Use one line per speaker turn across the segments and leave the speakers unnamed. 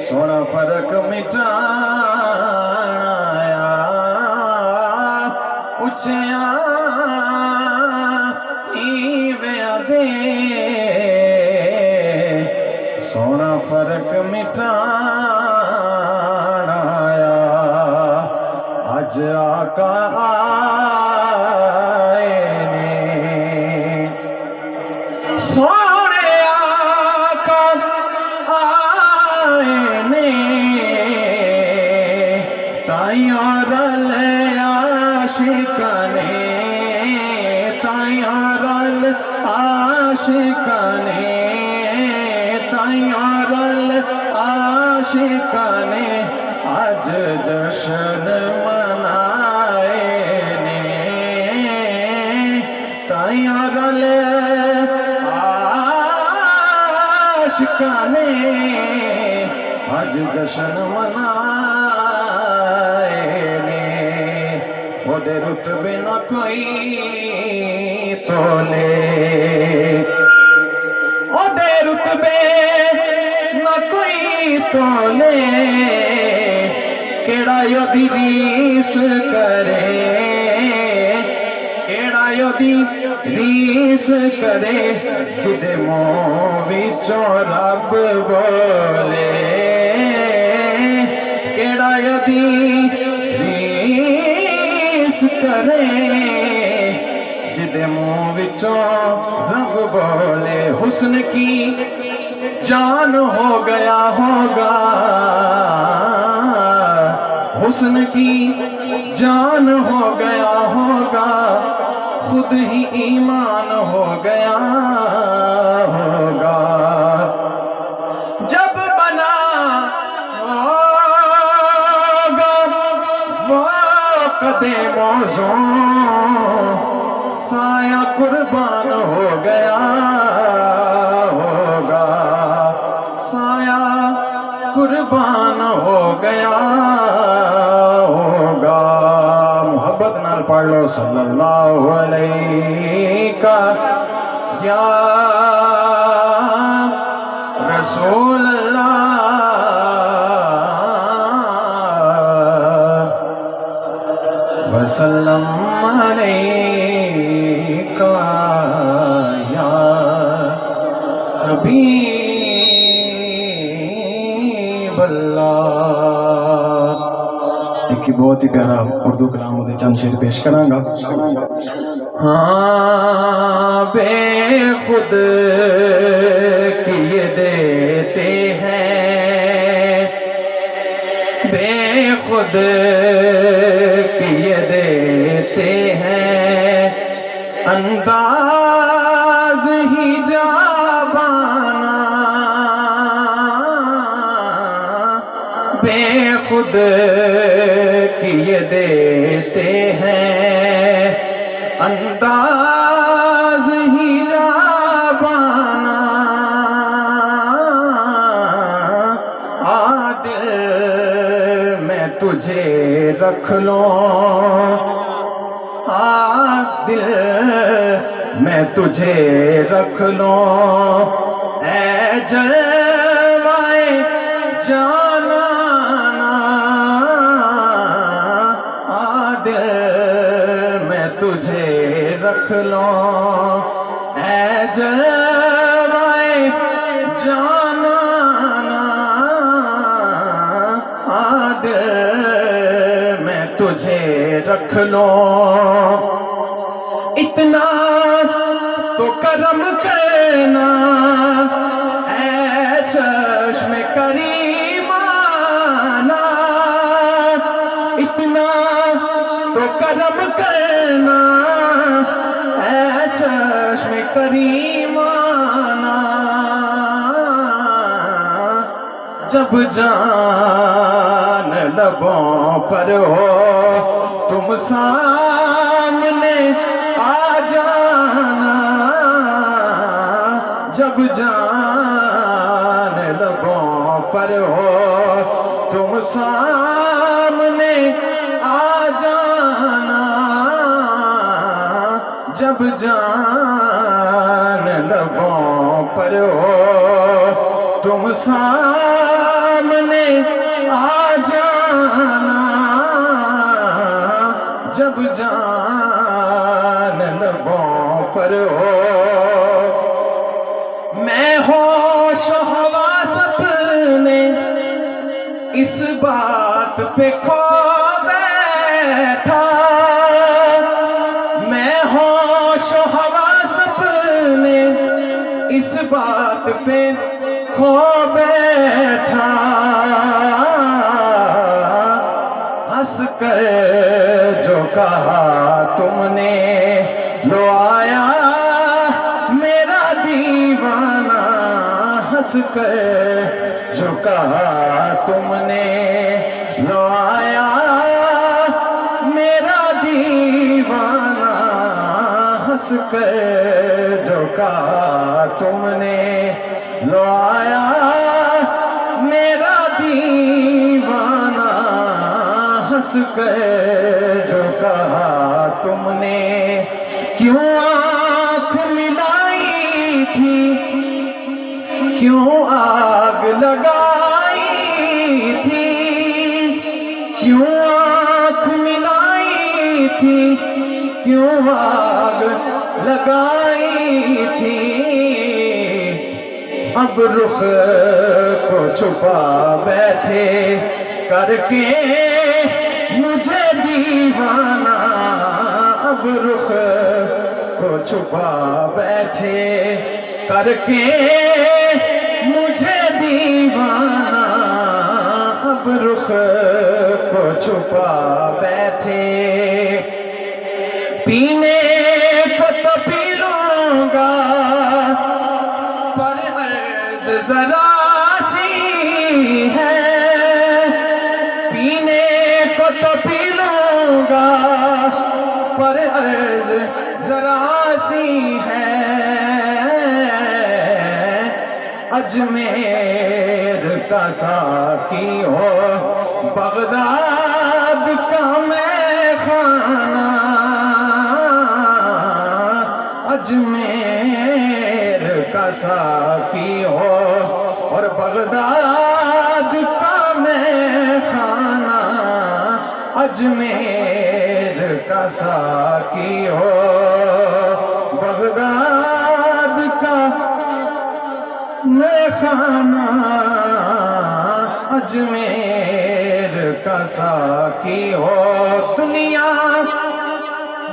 سونا فرق مٹانا آیا اچھیاں ایویاں دے سونا فرق مٹانا آیا اج آقا آئے نے سونے آقا آئے نے تائیوں رل عاشقانے تائیوں رل عاشقانے تائیوں رل عاشقانے آج جشن منائے نے تائیوں رل عاشقانے آج جشن منائے نے وہ دے رتبے نہ کوئی تولے وہ دے رتبے نہ کوئی تولے کیڑا یو دی ریس کرے کیڑا یو دی ریس کرے جدے منہ وچوں رب بولے کیڑا یو دی ریس کرے جدے منہ وچوں رب بولے حسن کی جان ہو گیا ہوگا حسن کی جان ہو گیا ہوگا خود ہی ایمان ہو گیا ہوگا جب بنا ہوگا وہ قدِ موزوں سایہ قربان ہو گیا ہوگا سایہ قربان ہو گیا ہوگا محبت نال پڑھ لو صلی اللہ علیہ یا رسول اللہ وسلم علیہ یا حبیب اللہ ایک بہت ہی پیارا اردو کلام ہوتے چند شعر پیش کروں گا ہاں بے خود کیے دیتے ہیں بے خود کیے دیتے ہیں انداز ہی جابانا بے خود کیے دیتے ہیں انداز ہی جابانا عادل میں تجھے رکھ لوں عادل میں تجھے رکھ لوں اے جلوائے جانانا عادل میں تجھے رکھ لوں اے جلوائے جانانا عادل میں تجھے رکھ لوں اتنا تو کرم کرنا اے چشم کریمانہ اتنا تو کرم کرنا اے چشم کریمانہ جب جان لبوں پر ہو تم سامنے آ جانا جب جان لبوں پر ہو تم سامنے آ جانا جب جان لبوں پر ہو تم سامنے آ جانا، جب جان لبوں پر ہو میں ہوش و حواس اپنے اس بات پہ کھو بیٹھا، میں ہوش و حواس اپنے اس بات پہ کھو بیٹھا، ہنس کر جو کہا تم نے لو آیا میرا دیوانہ، ہنس کر جو کہا تم نے لو آیا میرا دیوانہ، ہنس کر جو کہا تم نے لو آیا میرا دیوانہ، ہنس کر جو کہا تم نے کیوں آنکھ ملائی تھی، کیوں آگ لگائی تھی، کیوں آنکھ ملائی تھی، کیوں آگ لگائی تھی، اب رخ کو چھپا بیٹھے کر کے مجھے دیوانہ، اب رخ کو چھپا بیٹھے کر کے مجھے دیوانہ، اب رخ کو چھپا بیٹھے، پینے کو تو پی لوں گا پر عرض ذرا سی ہے، پینے کو تو پی لوں گا پر عرض ذرا سی ہے، اجمیر کا ساقی ہو بغداد کا میں خانہ، اجمیر کا ساقی ہو اور بغداد کا میں خانہ، اجمیر کا ساقی ہو بغداد کا میں خانہ، اجمیر کا ساقی ہو، دنیا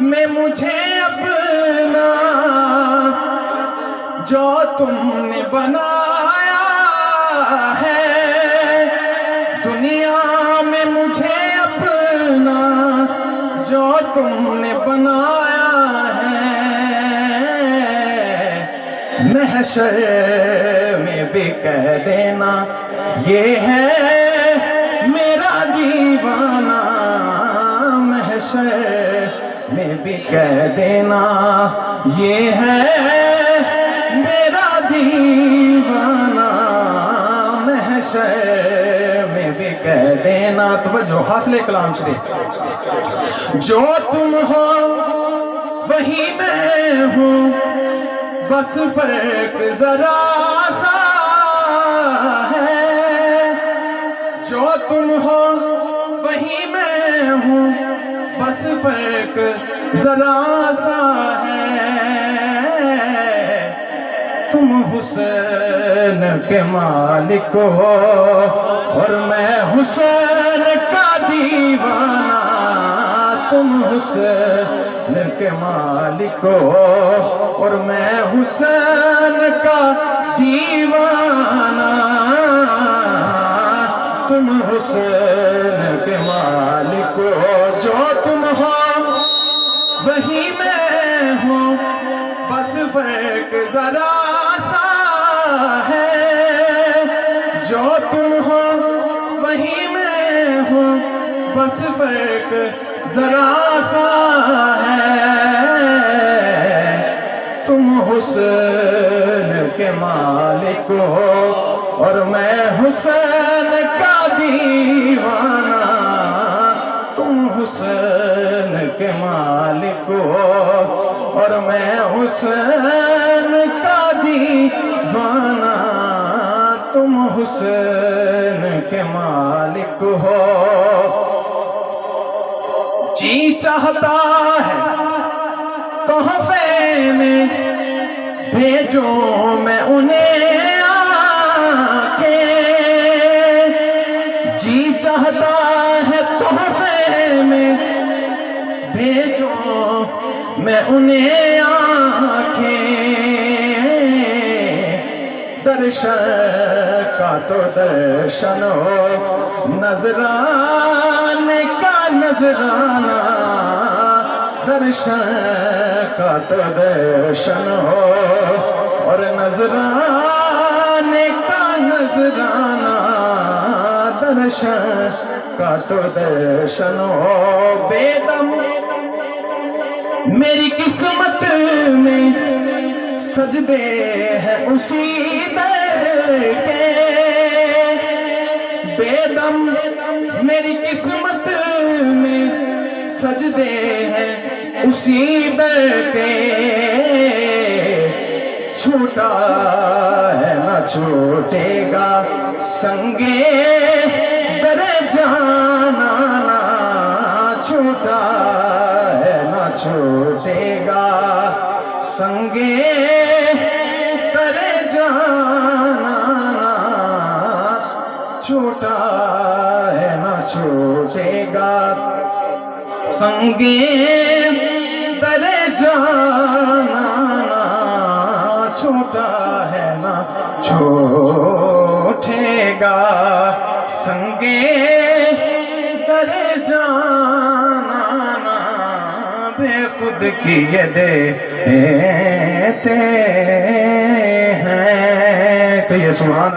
میں مجھے اپنا جو تم نے بنایا ہے، دنیا میں مجھے اپنا جو تم نے بنایا ہے، محشر میں بھی کہہ دینا یہ ہے میرا دیوانہ، محشر میں بھی کہہ دینا یہ ہے میرا دیوانہ، محشر میں بھی کہہ دینا، توجہ حاصل کلام شریف، جو تم ہو وہی میں ہوں، بس فرق ذرا سا ہے، جو تم ہو وہی میں ہوں، بس فرق ذرا سا ہے، تم حسن کے مالک ہو اور میں حسن کا دیوانہ، تم حسن کے مالک ہو اور میں حسن کا دیوانہ، تم حسن کے مالک ہو، جو تم ہو وہی میں ہوں، بس فرق ذرا سا ہے، جو تم ہو وہی میں ہوں، بس فرق ذرا سا ہے، تم حسن کے مالک ہو اور میں حسن کا دیوانہ، تم حسن کے مالک ہو اور میں حسین کا دیوانہ، تم حسین کے مالک ہو۔ جی چاہتا ہے تحفے میں بھیجوں میں انہیں آ کے، جی چاہتا ہے تحفے میں بھیجوں میں انہیں آ کے، درشن کا تو درشن ہو، نذرانے کا نذرانہ، درشن کا تو درشن ہو، اور نذرانے کا نذرانہ، درشن کا تو درشن ہو۔ بے دم میری قسمت میں سجدے ہیں اسی در کے، بے دم میری قسمت میں سجدے ہیں اسی در کے، چھوٹا ہے نہ چھوٹے گا سنگے در جانا، چھوٹا ہے نہ چھوٹے گا سنگے در جانا، چھوٹا ہے نہ چھوٹے گا سنگے در جانا، چھوٹا ہے نہ چھوٹے گا سنگے در جانا، بے خود کیے دیتے ہیں۔ تو یہ سبحان